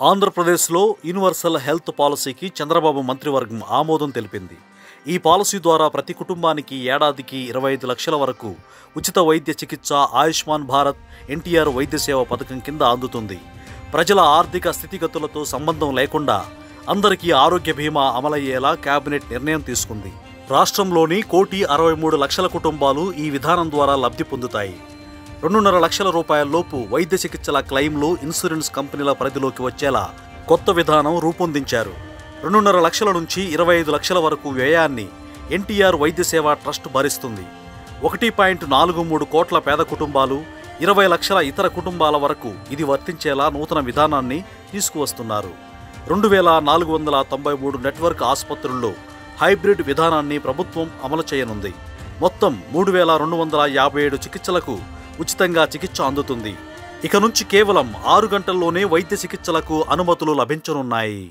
ఆంధ్రప్రదేశ్లో universal health పాలసీకి చంద్రబాబు మంత్రివర్గం ఆమోదం తెలిపింది. ఈ పాలసీ ద్వారా ప్రతి కుటుంబానికి ఏడాదికి 25 లక్షల వరకు ఉచిత వైద్య చికిత్స ఆయుష్మాన్ భారత్ ఎన్టీఆర్ వైద్య సేవ పథకం కింద అందుతుంది. ప్రజల ఆర్థిక స్థితిగతులతో సంబంధం లేకుండా అందరికీ ఆరోగ్య బీమా అమలయ్యేలా కేబినెట్ నిర్ణయం తీసుకుంది. రాష్ట్రంలోని 1,63,00,000 కుటుంబాలు ఈ విధానం ద్వారా లబ్ధి పొందుతాయి. 2.5 లక్షల రూపాయలలోపు వైద్య చికిత్సల క్లెయిమ్లు ఇన్సూరెన్స్ కంపెనీల పరిధిలోకి వచ్చేలా కొత్త విధానం రూపొందించారు. 2.5 లక్షల నుంచి 25 లక్షల వరకు వ్యయాన్ని ఎన్టీఆర్ వైద్య సేవ ట్రస్ట్ భరిస్తుంది. 1.43 కోట్ల పేద కుటుంబాలు, 20 లక్షల ఇతర కుటుంబాల వరకు ఇది వర్తించేలా నూతన విధానాన్ని తీసుకువస్తున్నారు. 2,493 నెట్వర్క్ ఆసుపత్రుల్లో హైబ్రిడ్ విధానాన్ని ప్రభుత్వం అమలు చేయనుంది. మొత్తం 3,257 చికిత్సలకు ఉచితంగా చికిత్స అందుతుంది. ఇక నుంచి కేవలం 6 గంటల్లోనే వైద్య చికిత్సలకు అనుమతులు లభించనున్నాయి.